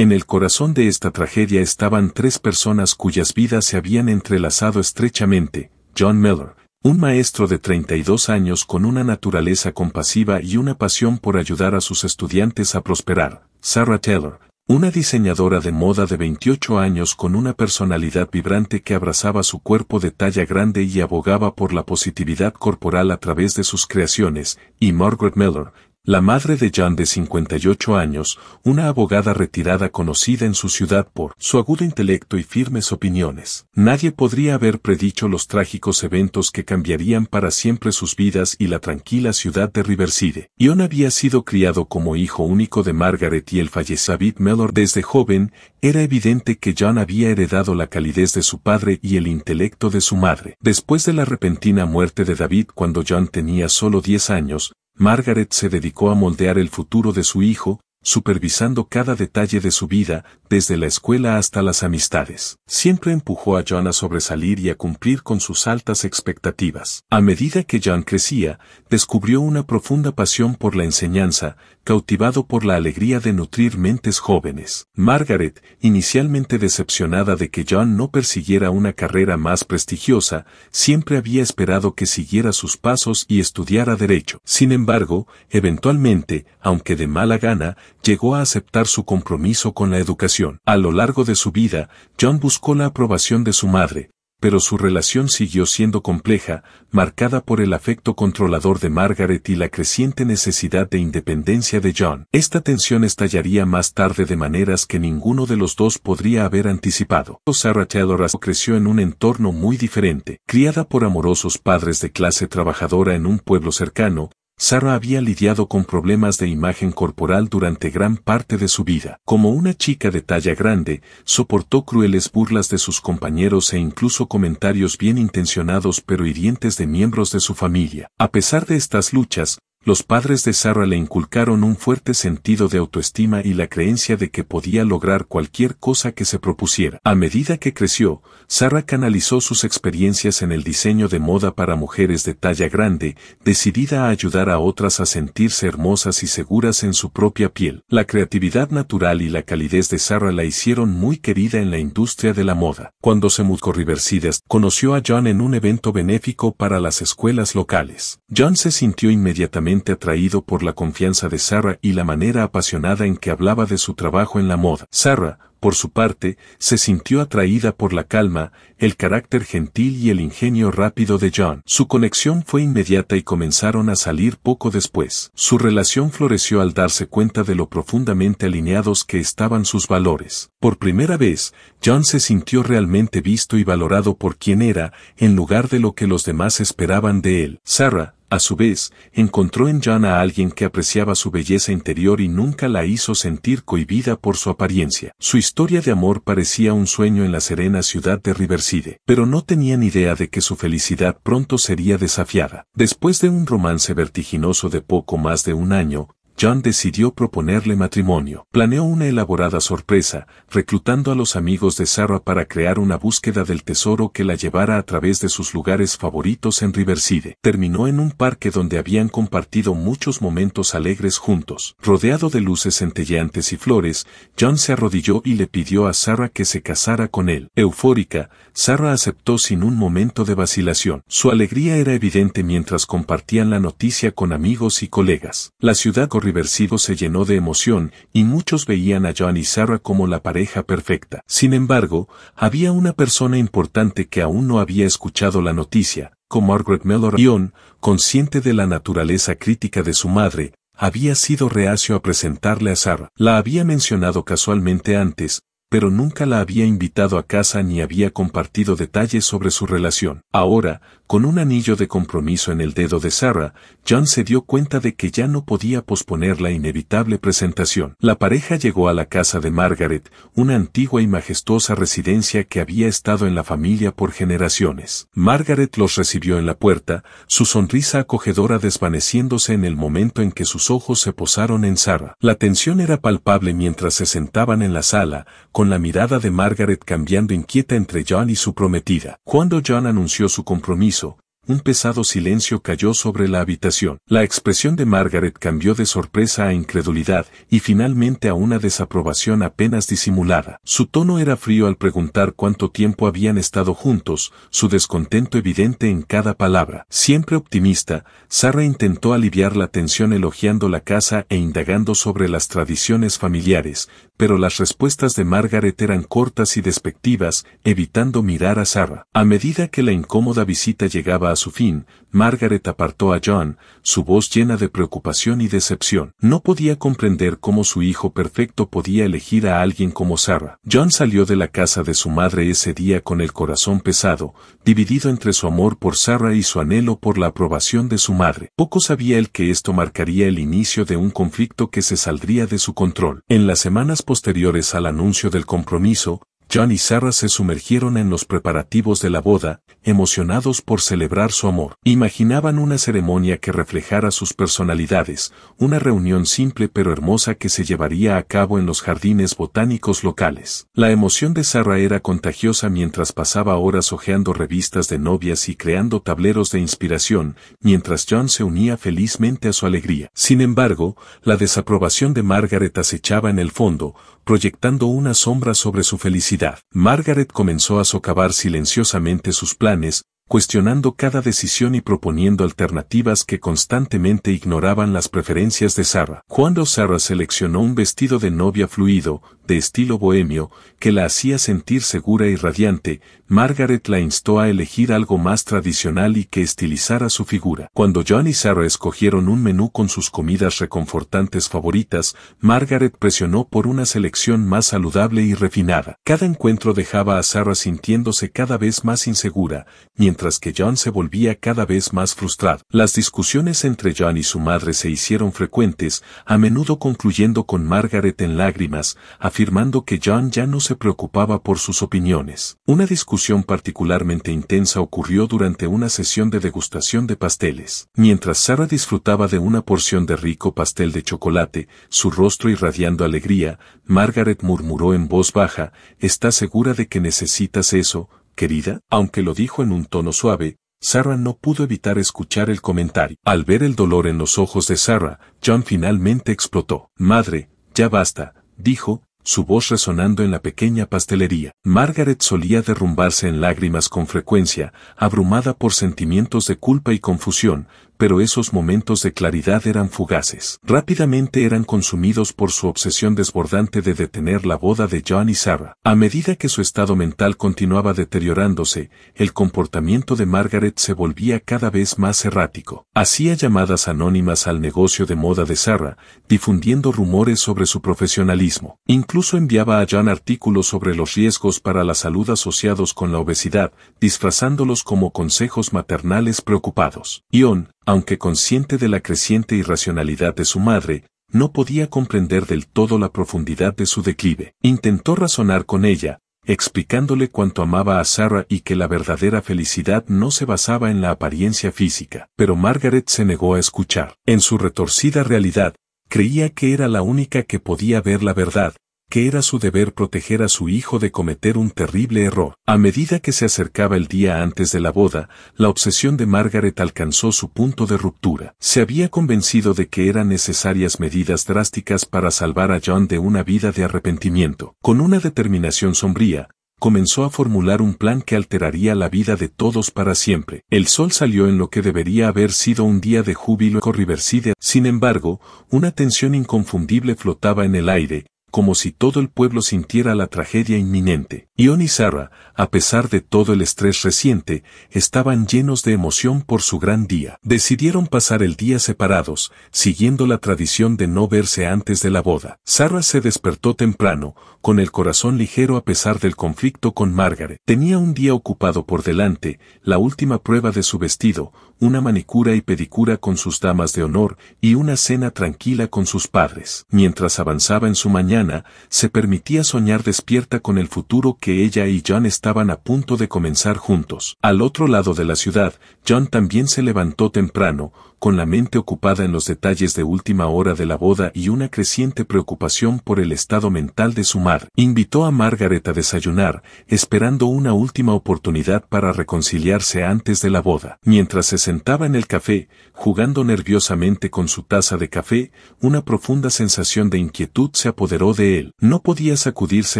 En el corazón de esta tragedia estaban tres personas cuyas vidas se habían entrelazado estrechamente: John Miller, un maestro de 32 años con una naturaleza compasiva y una pasión por ayudar a sus estudiantes a prosperar; Sarah Taylor, una diseñadora de moda de 28 años con una personalidad vibrante que abrazaba su cuerpo de talla grande y abogaba por la positividad corporal a través de sus creaciones; y Margaret Miller, la madre de John de 58 años, una abogada retirada conocida en su ciudad por su agudo intelecto y firmes opiniones. Nadie podría haber predicho los trágicos eventos que cambiarían para siempre sus vidas y la tranquila ciudad de Riverside. John había sido criado como hijo único de Margaret y el fallecido David Miller. Desde joven, era evidente que John había heredado la calidez de su padre y el intelecto de su madre. Después de la repentina muerte de David cuando John tenía solo 10 años, Margaret se dedicó a moldear el futuro de su hijo, supervisando cada detalle de su vida, desde la escuela hasta las amistades. Siempre empujó a John a sobresalir y a cumplir con sus altas expectativas. A medida que John crecía, descubrió una profunda pasión por la enseñanza, cautivado por la alegría de nutrir mentes jóvenes. Margaret, inicialmente decepcionada de que John no persiguiera una carrera más prestigiosa, siempre había esperado que siguiera sus pasos y estudiara derecho. Sin embargo, eventualmente, aunque de mala gana, llegó a aceptar su compromiso con la educación. A lo largo de su vida, John buscó la aprobación de su madre, pero su relación siguió siendo compleja, marcada por el afecto controlador de Margaret y la creciente necesidad de independencia de John. Esta tensión estallaría más tarde de maneras que ninguno de los dos podría haber anticipado. Sarah Taylor creció en un entorno muy diferente. Criada por amorosos padres de clase trabajadora en un pueblo cercano, Sarah había lidiado con problemas de imagen corporal durante gran parte de su vida. Como una chica de talla grande, soportó crueles burlas de sus compañeros e incluso comentarios bien intencionados pero hirientes de miembros de su familia. A pesar de estas luchas, los padres de Sarah le inculcaron un fuerte sentido de autoestima y la creencia de que podía lograr cualquier cosa que se propusiera. A medida que creció, Sarah canalizó sus experiencias en el diseño de moda para mujeres de talla grande, decidida a ayudar a otras a sentirse hermosas y seguras en su propia piel. La creatividad natural y la calidez de Sarah la hicieron muy querida en la industria de la moda. Cuando se mudó a Riverside, conoció a John en un evento benéfico para las escuelas locales. John se sintió inmediatamente atraído por la confianza de Sarah y la manera apasionada en que hablaba de su trabajo en la moda. Sarah, por su parte, se sintió atraída por la calma, el carácter gentil y el ingenio rápido de John. Su conexión fue inmediata y comenzaron a salir poco después. Su relación floreció al darse cuenta de lo profundamente alineados que estaban sus valores. Por primera vez, John se sintió realmente visto y valorado por quien era, en lugar de lo que los demás esperaban de él. Sarah, a su vez, encontró en John a alguien que apreciaba su belleza interior y nunca la hizo sentir cohibida por su apariencia. Su historia de amor parecía un sueño en la serena ciudad de Riverside, pero no tenían idea de que su felicidad pronto sería desafiada. Después de un romance vertiginoso de poco más de un año, John decidió proponerle matrimonio. Planeó una elaborada sorpresa, reclutando a los amigos de Sarah para crear una búsqueda del tesoro que la llevara a través de sus lugares favoritos en Riverside. Terminó en un parque donde habían compartido muchos momentos alegres juntos. Rodeado de luces centelleantes y flores, John se arrodilló y le pidió a Sarah que se casara con él. Eufórica, Sarah aceptó sin un momento de vacilación. Su alegría era evidente mientras compartían la noticia con amigos y colegas. La ciudad Riverside se llenó de emoción, y muchos veían a John y Sarah como la pareja perfecta. Sin embargo, había una persona importante que aún no había escuchado la noticia, como Margaret Miller. John, consciente de la naturaleza crítica de su madre, había sido reacio a presentarle a Sarah. La había mencionado casualmente antes, pero nunca la había invitado a casa ni había compartido detalles sobre su relación. Ahora, con un anillo de compromiso en el dedo de Sarah, John se dio cuenta de que ya no podía posponer la inevitable presentación. La pareja llegó a la casa de Margaret, una antigua y majestuosa residencia que había estado en la familia por generaciones. Margaret los recibió en la puerta, su sonrisa acogedora desvaneciéndose en el momento en que sus ojos se posaron en Sarah. La tensión era palpable mientras se sentaban en la sala, con la mirada de Margaret cambiando inquieta entre John y su prometida. Cuando John anunció su compromiso, un pesado silencio cayó sobre la habitación. La expresión de Margaret cambió de sorpresa a incredulidad y finalmente a una desaprobación apenas disimulada. Su tono era frío al preguntar cuánto tiempo habían estado juntos, su descontento evidente en cada palabra. Siempre optimista, Sarah intentó aliviar la tensión elogiando la casa e indagando sobre las tradiciones familiares, pero las respuestas de Margaret eran cortas y despectivas, evitando mirar a Sarah. A medida que la incómoda visita llegaba a su fin, Margaret apartó a John, su voz llena de preocupación y decepción. No podía comprender cómo su hijo perfecto podía elegir a alguien como Sarah. John salió de la casa de su madre ese día con el corazón pesado, dividido entre su amor por Sarah y su anhelo por la aprobación de su madre. Poco sabía él que esto marcaría el inicio de un conflicto que se saldría de su control. En las semanas posteriores al anuncio del compromiso, John y Sarah se sumergieron en los preparativos de la boda, emocionados por celebrar su amor. Imaginaban una ceremonia que reflejara sus personalidades, una reunión simple pero hermosa que se llevaría a cabo en los jardines botánicos locales. La emoción de Sarah era contagiosa mientras pasaba horas hojeando revistas de novias y creando tableros de inspiración, mientras John se unía felizmente a su alegría. Sin embargo, la desaprobación de Margaret acechaba en el fondo, proyectando una sombra sobre su felicidad. Margaret comenzó a socavar silenciosamente sus planes, cuestionando cada decisión y proponiendo alternativas que constantemente ignoraban las preferencias de Sarah. Cuando Sarah seleccionó un vestido de novia fluido, de estilo bohemio, que la hacía sentir segura y radiante, Margaret la instó a elegir algo más tradicional y que estilizara su figura. Cuando John y Sarah escogieron un menú con sus comidas reconfortantes favoritas, Margaret presionó por una selección más saludable y refinada. Cada encuentro dejaba a Sarah sintiéndose cada vez más insegura, mientras que John se volvía cada vez más frustrado. Las discusiones entre John y su madre se hicieron frecuentes, a menudo concluyendo con Margaret en lágrimas, afirmando que John ya no se preocupaba por sus opiniones. Una discusión particularmente intensa ocurrió durante una sesión de degustación de pasteles. Mientras Sarah disfrutaba de una porción de rico pastel de chocolate, su rostro irradiando alegría, Margaret murmuró en voz baja: ¿Estás segura de que necesitas eso, querida? Aunque lo dijo en un tono suave, Sarah no pudo evitar escuchar el comentario. Al ver el dolor en los ojos de Sarah, John finalmente explotó. Madre, ya basta, dijo, su voz resonando en la pequeña pastelería. Margaret solía derrumbarse en lágrimas con frecuencia, abrumada por sentimientos de culpa y confusión, pero esos momentos de claridad eran fugaces. Rápidamente eran consumidos por su obsesión desbordante de detener la boda de John y Sarah. A medida que su estado mental continuaba deteriorándose, el comportamiento de Margaret se volvía cada vez más errático. Hacía llamadas anónimas al negocio de moda de Sarah, difundiendo rumores sobre su profesionalismo. Incluso enviaba a John artículos sobre los riesgos para la salud asociados con la obesidad, disfrazándolos como consejos maternales preocupados. John, aunque consciente de la creciente irracionalidad de su madre, no podía comprender del todo la profundidad de su declive. Intentó razonar con ella, explicándole cuánto amaba a Sarah y que la verdadera felicidad no se basaba en la apariencia física. Pero Margaret se negó a escuchar. En su retorcida realidad, creía que era la única que podía ver la verdad, que era su deber proteger a su hijo de cometer un terrible error. A medida que se acercaba el día antes de la boda, la obsesión de Margaret alcanzó su punto de ruptura. Se había convencido de que eran necesarias medidas drásticas para salvar a John de una vida de arrepentimiento. Con una determinación sombría, comenzó a formular un plan que alteraría la vida de todos para siempre. El sol salió en lo que debería haber sido un día de júbilo en Riverside. Sin embargo, una tensión inconfundible flotaba en el aire, como si todo el pueblo sintiera la tragedia inminente. John y Sarah, a pesar de todo el estrés reciente, estaban llenos de emoción por su gran día. Decidieron pasar el día separados, siguiendo la tradición de no verse antes de la boda. Sarah se despertó temprano, con el corazón ligero a pesar del conflicto con Margaret. Tenía un día ocupado por delante, la última prueba de su vestido, una manicura y pedicura con sus damas de honor y una cena tranquila con sus padres. Mientras avanzaba en su mañana, se permitía soñar despierta con el futuro que ella y John estaban a punto de comenzar juntos. Al otro lado de la ciudad, John también se levantó temprano, con la mente ocupada en los detalles de última hora de la boda y una creciente preocupación por el estado mental de su madre. Invitó a Margaret a desayunar, esperando una última oportunidad para reconciliarse antes de la boda. Mientras se sentaba en el café, jugando nerviosamente con su taza de café, una profunda sensación de inquietud se apoderó de él. No podía sacudirse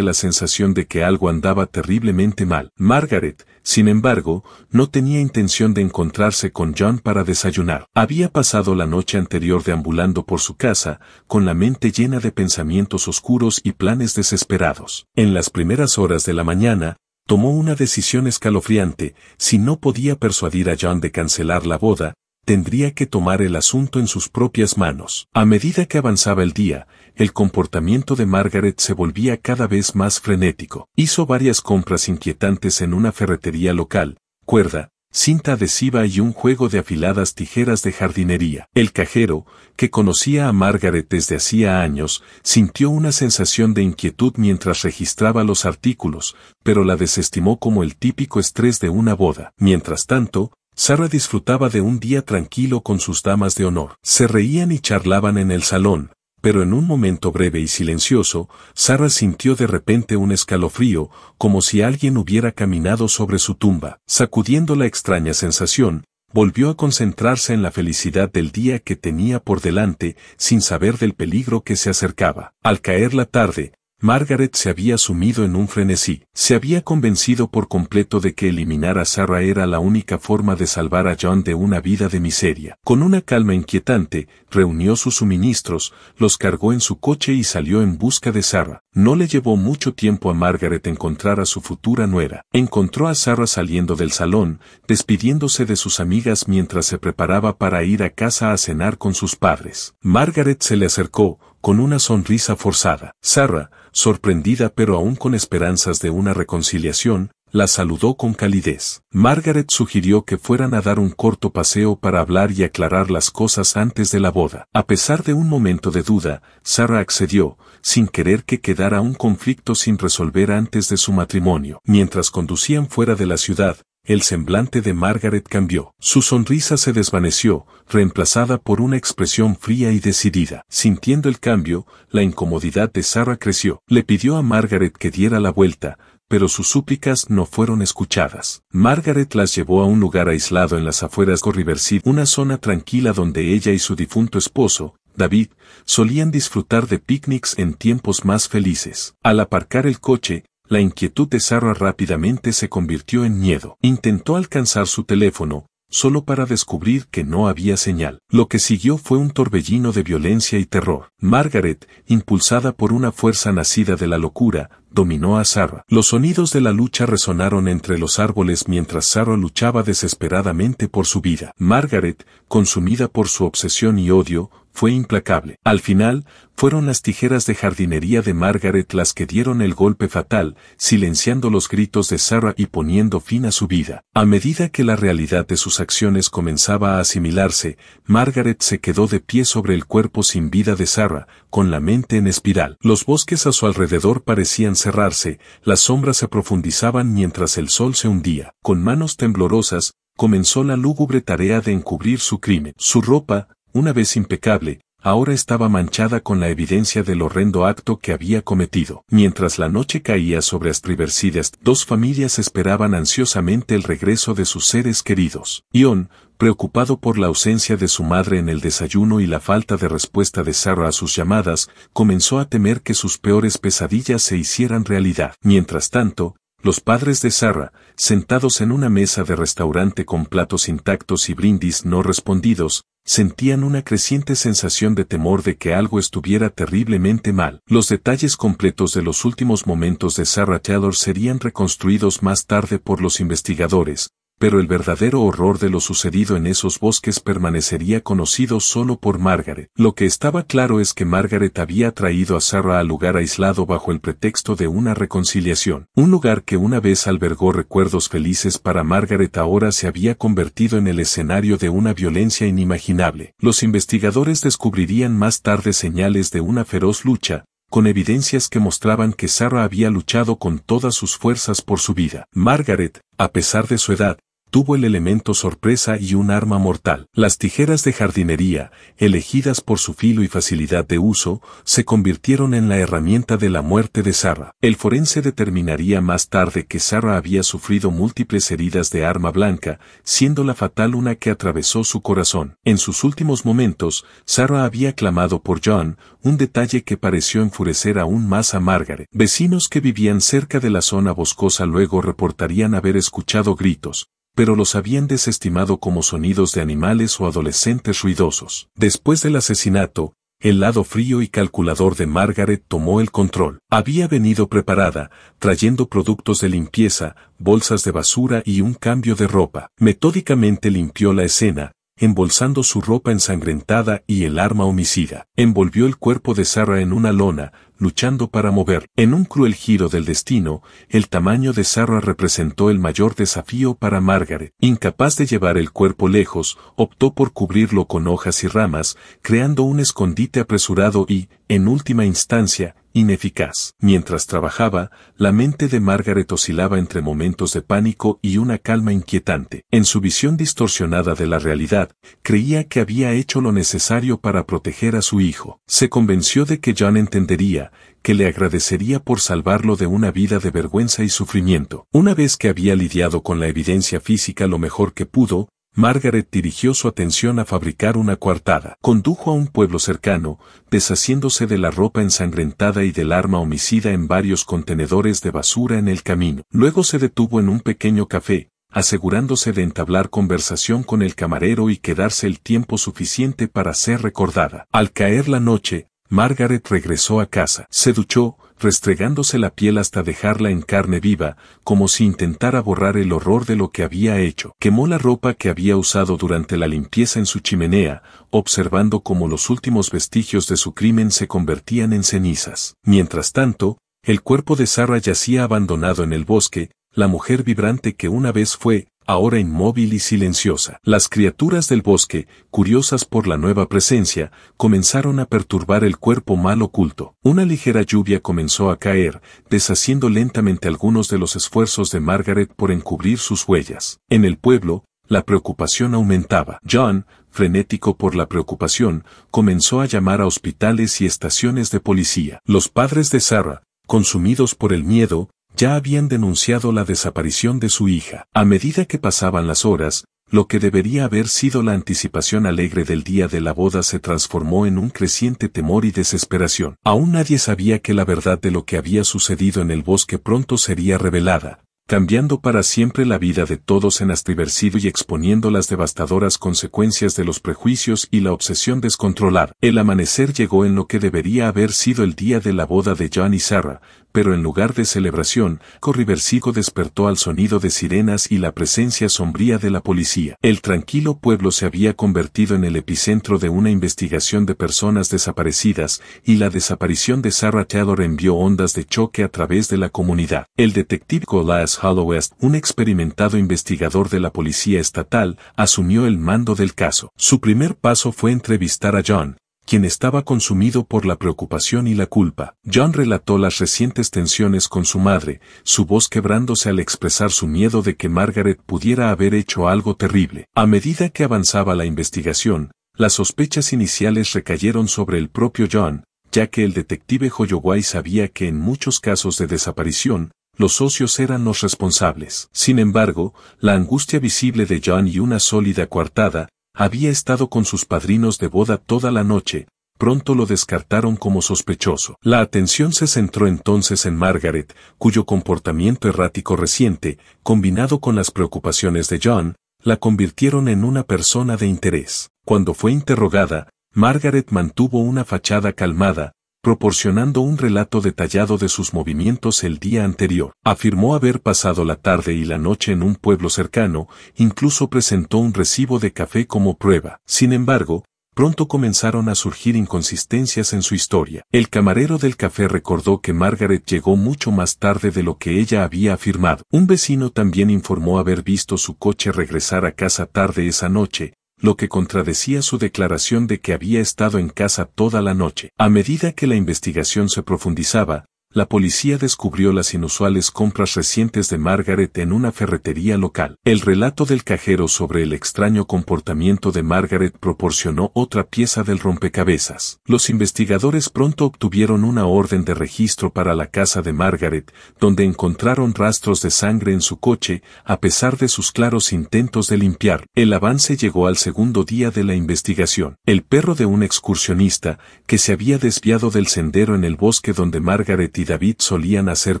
la sensación de que algo andaba terriblemente mal. Margaret, sin embargo, no tenía intención de encontrarse con John para desayunar. Había pasado la noche anterior deambulando por su casa, con la mente llena de pensamientos oscuros y planes desesperados. En las primeras horas de la mañana, tomó una decisión escalofriante. Si no podía persuadir a John de cancelar la boda, tendría que tomar el asunto en sus propias manos. A medida que avanzaba el día, el comportamiento de Margaret se volvía cada vez más frenético. Hizo varias compras inquietantes en una ferretería local: cuerda, cinta adhesiva y un juego de afiladas tijeras de jardinería. El cajero, que conocía a Margaret desde hacía años, sintió una sensación de inquietud mientras registraba los artículos, pero la desestimó como el típico estrés de una boda. Mientras tanto, Sarah disfrutaba de un día tranquilo con sus damas de honor. Se reían y charlaban en el salón, pero en un momento breve y silencioso, Sarah sintió de repente un escalofrío, como si alguien hubiera caminado sobre su tumba. Sacudiendo la extraña sensación, volvió a concentrarse en la felicidad del día que tenía por delante, sin saber del peligro que se acercaba. Al caer la tarde, Margaret se había sumido en un frenesí. Se había convencido por completo de que eliminar a Sarah era la única forma de salvar a John de una vida de miseria. Con una calma inquietante, reunió sus suministros, los cargó en su coche y salió en busca de Sarah. No le llevó mucho tiempo a Margaret encontrar a su futura nuera. Encontró a Sarah saliendo del salón, despidiéndose de sus amigas mientras se preparaba para ir a casa a cenar con sus padres. Margaret se le acercó, con una sonrisa forzada. Sarah, sorprendida pero aún con esperanzas de una reconciliación, la saludó con calidez. Margaret sugirió que fueran a dar un corto paseo para hablar y aclarar las cosas antes de la boda. A pesar de un momento de duda, Sarah accedió, sin querer que quedara un conflicto sin resolver antes de su matrimonio. Mientras conducían fuera de la ciudad, el semblante de Margaret cambió. Su sonrisa se desvaneció, reemplazada por una expresión fría y decidida. Sintiendo el cambio, la incomodidad de Sarah creció. Le pidió a Margaret que diera la vuelta, pero sus súplicas no fueron escuchadas. Margaret las llevó a un lugar aislado en las afueras de Riverside, una zona tranquila donde ella y su difunto esposo, David, solían disfrutar de picnics en tiempos más felices. Al aparcar el coche, la inquietud de Sarah rápidamente se convirtió en miedo. Intentó alcanzar su teléfono, solo para descubrir que no había señal. Lo que siguió fue un torbellino de violencia y terror. Margaret, impulsada por una fuerza nacida de la locura, dominó a Sarah. Los sonidos de la lucha resonaron entre los árboles mientras Sarah luchaba desesperadamente por su vida. Margaret, consumida por su obsesión y odio, fue implacable. Al final, fueron las tijeras de jardinería de Margaret las que dieron el golpe fatal, silenciando los gritos de Sarah y poniendo fin a su vida. A medida que la realidad de sus acciones comenzaba a asimilarse, Margaret se quedó de pie sobre el cuerpo sin vida de Sarah, con la mente en espiral. Los bosques a su alrededor parecían cerrarse, las sombras se profundizaban mientras el sol se hundía. Con manos temblorosas, comenzó la lúgubre tarea de encubrir su crimen. Su ropa, una vez impecable, ahora estaba manchada con la evidencia del horrendo acto que había cometido. Mientras la noche caía sobre Riverside, dos familias esperaban ansiosamente el regreso de sus seres queridos. Ion, preocupado por la ausencia de su madre en el desayuno y la falta de respuesta de Sarah a sus llamadas, comenzó a temer que sus peores pesadillas se hicieran realidad. Mientras tanto, los padres de Sarah, sentados en una mesa de restaurante con platos intactos y brindis no respondidos, sentían una creciente sensación de temor de que algo estuviera terriblemente mal. Los detalles completos de los últimos momentos de Sarah Taylor serían reconstruidos más tarde por los investigadores, pero el verdadero horror de lo sucedido en esos bosques permanecería conocido solo por Margaret. Lo que estaba claro es que Margaret había traído a Sarah al lugar aislado bajo el pretexto de una reconciliación. Un lugar que una vez albergó recuerdos felices para Margaret ahora se había convertido en el escenario de una violencia inimaginable. Los investigadores descubrirían más tarde señales de una feroz lucha, con evidencias que mostraban que Sarah había luchado con todas sus fuerzas por su vida. Margaret, a pesar de su edad, obtuvo el elemento sorpresa y un arma mortal. Las tijeras de jardinería, elegidas por su filo y facilidad de uso, se convirtieron en la herramienta de la muerte de Sarah. El forense determinaría más tarde que Sarah había sufrido múltiples heridas de arma blanca, siendo la fatal una que atravesó su corazón. En sus últimos momentos, Sarah había clamado por John, un detalle que pareció enfurecer aún más a Margaret. Vecinos que vivían cerca de la zona boscosa luego reportarían haber escuchado gritos, pero los habían desestimado como sonidos de animales o adolescentes ruidosos. Después del asesinato, el lado frío y calculador de Margaret tomó el control. Había venido preparada, trayendo productos de limpieza, bolsas de basura y un cambio de ropa. Metódicamente limpió la escena, embolsando su ropa ensangrentada y el arma homicida. Envolvió el cuerpo de Sarah en una lona, luchando para mover. En un cruel giro del destino, el tamaño de Sarah representó el mayor desafío para Margaret. Incapaz de llevar el cuerpo lejos, optó por cubrirlo con hojas y ramas, creando un escondite apresurado y, en última instancia, ineficaz. Mientras trabajaba, la mente de Margaret oscilaba entre momentos de pánico y una calma inquietante. En su visión distorsionada de la realidad, creía que había hecho lo necesario para proteger a su hijo. Se convenció de que John entendería, que le agradecería por salvarlo de una vida de vergüenza y sufrimiento. Una vez que había lidiado con la evidencia física lo mejor que pudo, Margaret dirigió su atención a fabricar una coartada. Condujo a un pueblo cercano, deshaciéndose de la ropa ensangrentada y del arma homicida en varios contenedores de basura en el camino. Luego se detuvo en un pequeño café, asegurándose de entablar conversación con el camarero y quedarse el tiempo suficiente para ser recordada. Al caer la noche, Margaret regresó a casa. Se duchó, restregándose la piel hasta dejarla en carne viva, como si intentara borrar el horror de lo que había hecho. Quemó la ropa que había usado durante la limpieza en su chimenea, observando cómo los últimos vestigios de su crimen se convertían en cenizas. Mientras tanto, el cuerpo de Sarah yacía abandonado en el bosque, la mujer vibrante que una vez fue, ahora inmóvil y silenciosa. Las criaturas del bosque, curiosas por la nueva presencia, comenzaron a perturbar el cuerpo mal oculto. Una ligera lluvia comenzó a caer, deshaciendo lentamente algunos de los esfuerzos de Margaret por encubrir sus huellas. En el pueblo, la preocupación aumentaba. John, frenético por la preocupación, comenzó a llamar a hospitales y estaciones de policía. Los padres de Sarah, consumidos por el miedo, ya habían denunciado la desaparición de su hija. A medida que pasaban las horas, lo que debería haber sido la anticipación alegre del día de la boda se transformó en un creciente temor y desesperación. Aún nadie sabía que la verdad de lo que había sucedido en el bosque pronto sería revelada, cambiando para siempre la vida de todos en Astiversido y exponiendo las devastadoras consecuencias de los prejuicios y la obsesión descontrolada. El amanecer llegó en lo que debería haber sido el día de la boda de John y Sarah, pero en lugar de celebración, Riverside despertó al sonido de sirenas y la presencia sombría de la policía. El tranquilo pueblo se había convertido en el epicentro de una investigación de personas desaparecidas, y la desaparición de Sarah Taylor envió ondas de choque a través de la comunidad. El detective Nicholas Hollowest, un experimentado investigador de la policía estatal, asumió el mando del caso. Su primer paso fue entrevistar a John, quien estaba consumido por la preocupación y la culpa. John relató las recientes tensiones con su madre, su voz quebrándose al expresar su miedo de que Margaret pudiera haber hecho algo terrible. A medida que avanzaba la investigación, las sospechas iniciales recayeron sobre el propio John, ya que el detective Holloway sabía que en muchos casos de desaparición, los socios eran los responsables. Sin embargo, la angustia visible de John y una sólida coartada, había estado con sus padrinos de boda toda la noche, pronto lo descartaron como sospechoso. La atención se centró entonces en Margaret, cuyo comportamiento errático reciente, combinado con las preocupaciones de John, la convirtieron en una persona de interés. Cuando fue interrogada, Margaret mantuvo una fachada calmada, proporcionando un relato detallado de sus movimientos el día anterior. Afirmó haber pasado la tarde y la noche en un pueblo cercano, incluso presentó un recibo de café como prueba. Sin embargo, pronto comenzaron a surgir inconsistencias en su historia. El camarero del café recordó que Margaret llegó mucho más tarde de lo que ella había afirmado. Un vecino también informó haber visto su coche regresar a casa tarde esa noche, lo que contradecía su declaración de que había estado en casa toda la noche. A medida que la investigación se profundizaba, la policía descubrió las inusuales compras recientes de Margaret en una ferretería local. El relato del cajero sobre el extraño comportamiento de Margaret proporcionó otra pieza del rompecabezas. Los investigadores pronto obtuvieron una orden de registro para la casa de Margaret, donde encontraron rastros de sangre en su coche, a pesar de sus claros intentos de limpiar. El avance llegó al segundo día de la investigación. El perro de un excursionista, que se había desviado del sendero en el bosque donde Margaret y David solían hacer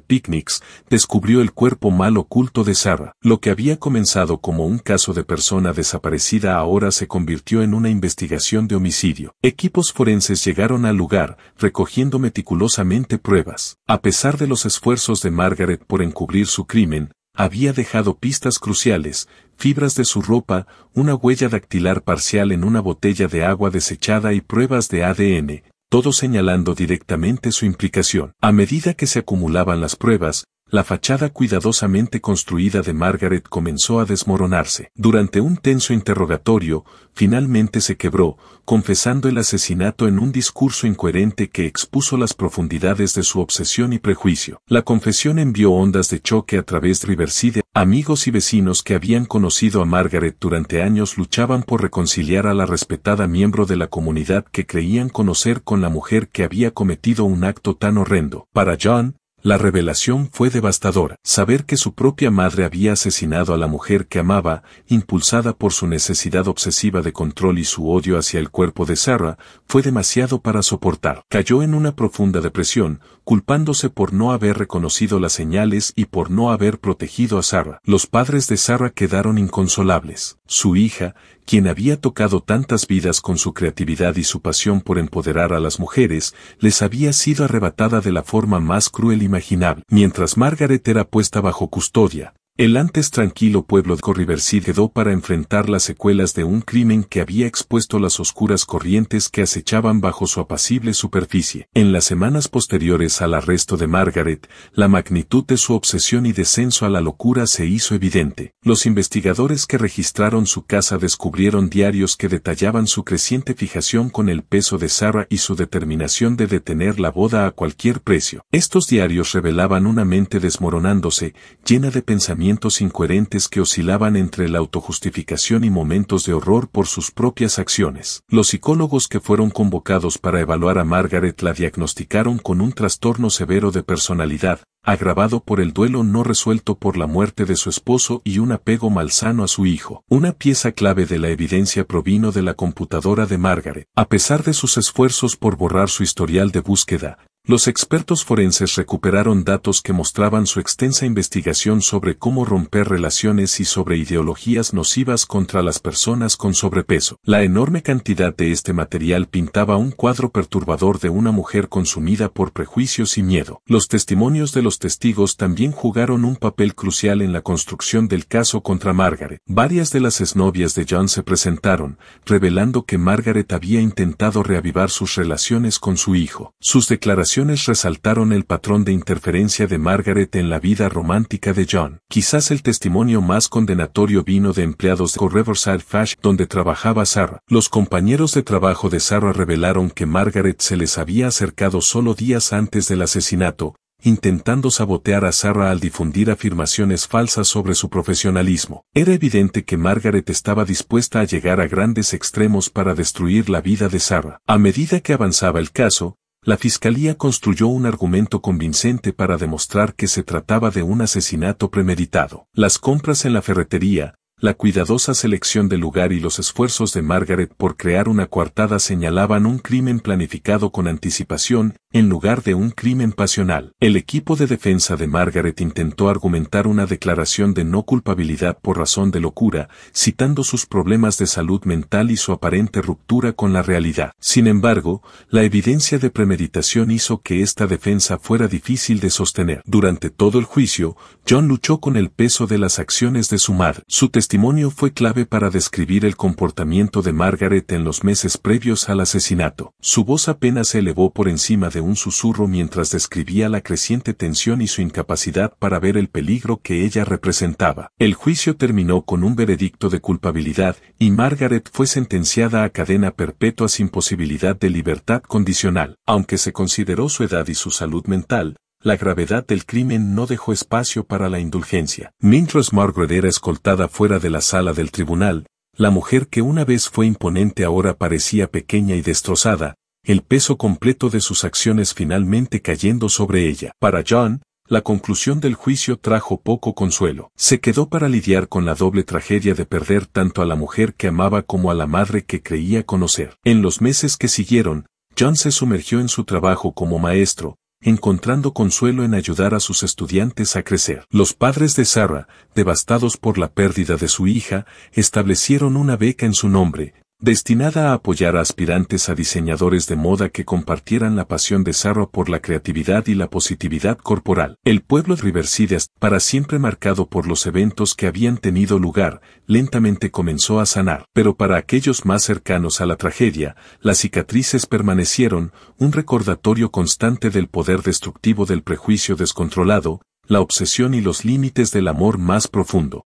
picnics, descubrió el cuerpo mal oculto de Sarah. Lo que había comenzado como un caso de persona desaparecida ahora se convirtió en una investigación de homicidio. Equipos forenses llegaron al lugar, recogiendo meticulosamente pruebas. A pesar de los esfuerzos de Margaret por encubrir su crimen, había dejado pistas cruciales, fibras de su ropa, una huella dactilar parcial en una botella de agua desechada y pruebas de ADN, todo señalando directamente su implicación. A medida que se acumulaban las pruebas, la fachada cuidadosamente construida de Margaret comenzó a desmoronarse. Durante un tenso interrogatorio, finalmente se quebró, confesando el asesinato en un discurso incoherente que expuso las profundidades de su obsesión y prejuicio. La confesión envió ondas de choque a través de Riverside. Amigos y vecinos que habían conocido a Margaret durante años luchaban por reconciliar a la respetada miembro de la comunidad que creían conocer con la mujer que había cometido un acto tan horrendo. Para John, la revelación fue devastadora. Saber que su propia madre había asesinado a la mujer que amaba, impulsada por su necesidad obsesiva de control y su odio hacia el cuerpo de Sarah, fue demasiado para soportar. Cayó en una profunda depresión, culpándose por no haber reconocido las señales y por no haber protegido a Sarah. Los padres de Sarah quedaron inconsolables. Su hija, quien había tocado tantas vidas con su creatividad y su pasión por empoderar a las mujeres, les había sido arrebatada de la forma más cruel imaginable. Mientras Margaret era puesta bajo custodia, el antes tranquilo pueblo de Riverside quedó para enfrentar las secuelas de un crimen que había expuesto las oscuras corrientes que acechaban bajo su apacible superficie. En las semanas posteriores al arresto de Margaret, la magnitud de su obsesión y descenso a la locura se hizo evidente. Los investigadores que registraron su casa descubrieron diarios que detallaban su creciente fijación con el peso de Sarah y su determinación de detener la boda a cualquier precio. Estos diarios revelaban una mente desmoronándose, llena de pensamientos incoherentes que oscilaban entre la autojustificación y momentos de horror por sus propias acciones. Los psicólogos que fueron convocados para evaluar a Margaret la diagnosticaron con un trastorno severo de personalidad, agravado por el duelo no resuelto por la muerte de su esposo y un apego malsano a su hijo. Una pieza clave de la evidencia provino de la computadora de Margaret. A pesar de sus esfuerzos por borrar su historial de búsqueda, los expertos forenses recuperaron datos que mostraban su extensa investigación sobre cómo romper relaciones y sobre ideologías nocivas contra las personas con sobrepeso. La enorme cantidad de este material pintaba un cuadro perturbador de una mujer consumida por prejuicios y miedo. Los testimonios de los testigos también jugaron un papel crucial en la construcción del caso contra Margaret. Varias de las exnovias de John se presentaron, revelando que Margaret había intentado reavivar sus relaciones con su hijo. Sus declaraciones resaltaron el patrón de interferencia de Margaret en la vida romántica de John. Quizás el testimonio más condenatorio vino de empleados de Riverside Fashion donde trabajaba Sarah. Los compañeros de trabajo de Sarah revelaron que Margaret se les había acercado solo días antes del asesinato, intentando sabotear a Sarah al difundir afirmaciones falsas sobre su profesionalismo. Era evidente que Margaret estaba dispuesta a llegar a grandes extremos para destruir la vida de Sarah. A medida que avanzaba el caso, la fiscalía construyó un argumento convincente para demostrar que se trataba de un asesinato premeditado. Las compras en la ferretería, la cuidadosa selección del lugar y los esfuerzos de Margaret por crear una coartada señalaban un crimen planificado con anticipación, en lugar de un crimen pasional. El equipo de defensa de Margaret intentó argumentar una declaración de no culpabilidad por razón de locura, citando sus problemas de salud mental y su aparente ruptura con la realidad. Sin embargo, la evidencia de premeditación hizo que esta defensa fuera difícil de sostener. Durante todo el juicio, John luchó con el peso de las acciones de su madre. Su testimonio fue clave para describir el comportamiento de Margaret en los meses previos al asesinato. Su voz apenas se elevó por encima de un susurro mientras describía la creciente tensión y su incapacidad para ver el peligro que ella representaba. El juicio terminó con un veredicto de culpabilidad y Margaret fue sentenciada a cadena perpetua sin posibilidad de libertad condicional. Aunque se consideró su edad y su salud mental, la gravedad del crimen no dejó espacio para la indulgencia. Mientras Margaret era escoltada fuera de la sala del tribunal, la mujer que una vez fue imponente ahora parecía pequeña y destrozada, el peso completo de sus acciones finalmente cayendo sobre ella. Para John, la conclusión del juicio trajo poco consuelo. Se quedó para lidiar con la doble tragedia de perder tanto a la mujer que amaba como a la madre que creía conocer. En los meses que siguieron, John se sumergió en su trabajo como maestro, encontrando consuelo en ayudar a sus estudiantes a crecer. Los padres de Sarah, devastados por la pérdida de su hija, establecieron una beca en su nombre, destinada a apoyar a aspirantes a diseñadores de moda que compartieran la pasión de Sarah por la creatividad y la positividad corporal. El pueblo de Riverside, para siempre marcado por los eventos que habían tenido lugar, lentamente comenzó a sanar. Pero para aquellos más cercanos a la tragedia, las cicatrices permanecieron, un recordatorio constante del poder destructivo del prejuicio descontrolado, la obsesión y los límites del amor más profundo.